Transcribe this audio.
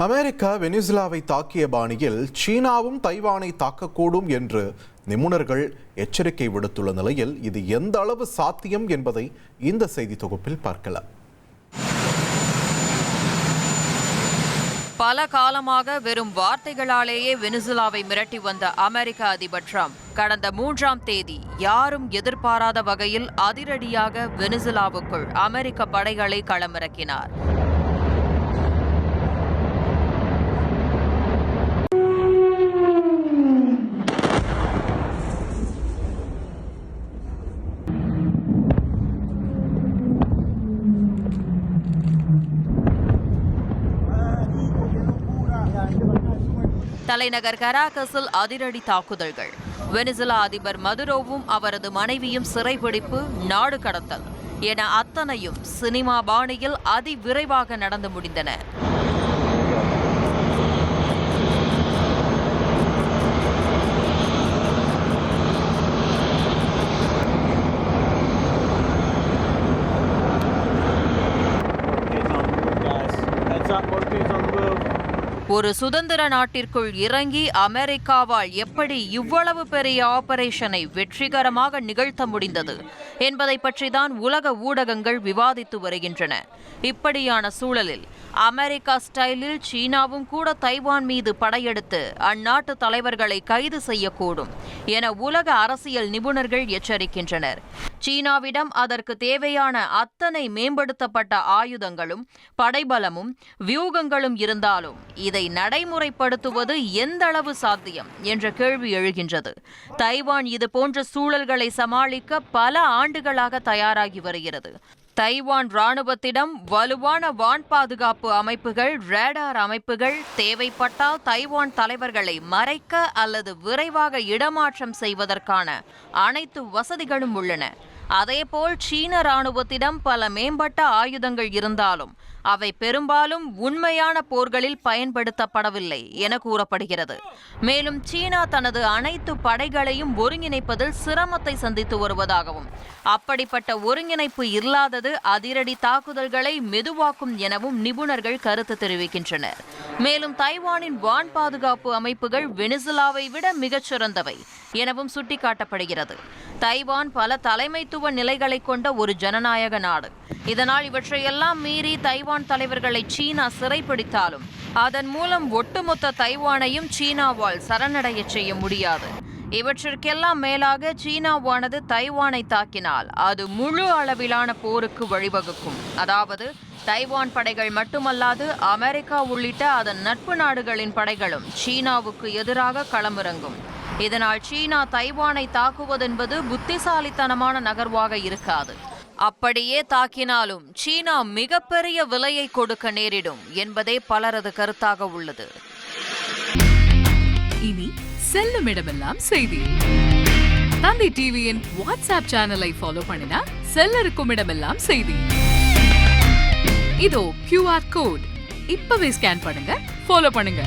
America வெனிசுலாவை தாக்கிய பாணியில் சீனாவும் தைவானை தாக்கக்கூடும் என்று நிபுணர்கள் எச்சரிக்கை விடுத்துள்ள நிலையில் இது எந்த அளவு சாத்தியம் என்பதை இந்த செய்தி தொகுப்பில் பார்க்கலாம். பல காலமாக வெறும் வார்த்தைகளாலேயே வெனிசுலாவை மிரட்டி வந்த அமெரிக்க அதிபர் ட்ரம்ப் கடந்த 3ஆம் தேதி யாரும் எதிர்பாராத வகையில் அதிரடியாக வெனிசுலாவுக்குள் அமெரிக்க படைகளை களமிறக்கினார். தலைநகர் கராகஸில் அதிரடி தாக்குதல்கள், வெனிசுலா அதிபர் மதுரோவும் அவரது மனைவியும் சிறைபிடிப்பு, நாடு கடத்தல் என அத்தனையும் சினிமா பாணியில் அதிவிரைவாக நடந்து முடிந்தன. ஒரு சுதந்திர நாட்டிற்குள் இறங்கி அமெரிக்காவால் எப்படி இவ்வளவு பெரிய ஆபரேஷனை வெற்றிகரமாக நிகழ்த்த முடிந்தது என்பதை பற்றிதான் உலக ஊடகங்கள் விவாதித்து வருகின்றன. இப்படியான சூழலில் அமெரிக்கா ஸ்டைலில் சீனாவும் கூட தைவான் மீது படையெடுத்து அந்நாட்டு தலைவர்களை கைது செய்யக்கூடும் என உலக அரசியல் நிபுணர்கள் எச்சரிக்கின்றனர். சீனாவிடம் அதற்கு தேவையான அத்தனை மேம்படுத்தப்பட்ட ஆயுதங்களும் படைபலமும் வியூகங்களும் இருந்தாலும் இதை நடைமுறைப்படுத்துவது எந்த அளவு சாத்தியம் என்ற கேள்வி எழுகின்றது. தைவான் இது போன்ற சூழல்களை சமாளிக்க பல ஆண்டுகளாக தயாராகி வருகிறது. தைவான் ராணுவத்திடம் வலுவான வான் பாதுகாப்பு அமைப்புகள், ரேடார் அமைப்புகள், தேவைப்பட்டால் தைவான் தலைவர்களை மறைக்க அல்லது விரைவாக இடமாற்றம் செய்வதற்கான அனைத்து வசதிகளும் உள்ளன. அதேபோல் சீன ராணுவத்திடம் பல மேம்பட்ட ஆயுதங்கள் இருந்தாலும் அவை பெரும்பாலும் உண்மையான போர்களில் பயன்படுத்தப்படவில்லை என கூறப்படுகிறது. மேலும் சீனா தனது அனைத்து படைகளையும் ஒருங்கிணைப்பதில் சிரமத்தை சந்தித்து வருவதாகவும் அப்படிப்பட்ட ஒருங்கிணைப்பு இல்லாதது அதிரடி தாக்குதல்களை மெதுவாக்கும் எனவும் நிபுணர்கள் கருத்து தெரிவிக்கின்றனர். மேலும் தைவானின் வான் பாதுகாப்பு அமைப்புகள் வெனிசுலாவை விட மிகச்சிறந்தவை எனவும் சுட்டிக்காட்டப்படுகிறது. தைவான் பல தலைமைத்துவ நிலைகளை கொண்ட ஒரு ஜனநாயக நாடு. இதனால் இவற்றையெல்லாம் மீறி தைவான் தலைவர்களை சீனா சிறைப்பிடித்தாலும் அதன் மூலம் ஒட்டுமொத்த தைவானையும் சீனாவால் சரணடைய செய்ய முடியாது. இவற்றிற்கெல்லாம் மேலாக சீனாவானது தைவானை தாக்கினால் அது முழு அளவிலான போருக்கு வழிவகுக்கும். அதாவது தைவான் படைகள் மட்டுமல்லாது அமெரிக்கா உள்ளிட்ட அதன் நட்பு நாடுகளின் படைகளும் சீனாவுக்கு எதிராக களமிறங்கும். இதனால் சீனா தைவானை தாக்குவதென்பது புத்திசாலித்தனமான நகர்வாக இருக்காது. அப்படியே தாக்கினாலும் சீனா மிகப்பெரிய விலையை கொடுக்க நேரிடும் என்பதே பலரது கருத்தாக உள்ளது. இனி செல்லும் இடமெல்லாம் செய்தி. தந்தி டிவியின் வாட்ஸ்அப் சேனலை ஃபாலோ பண்ணினா செல்லருக்கும் இடமெல்லாம் செய்தி. இதோ QR கோட் இப்பவே ஸ்கேன் பண்ணுங்க, ஃபாலோ பண்ணுங்க.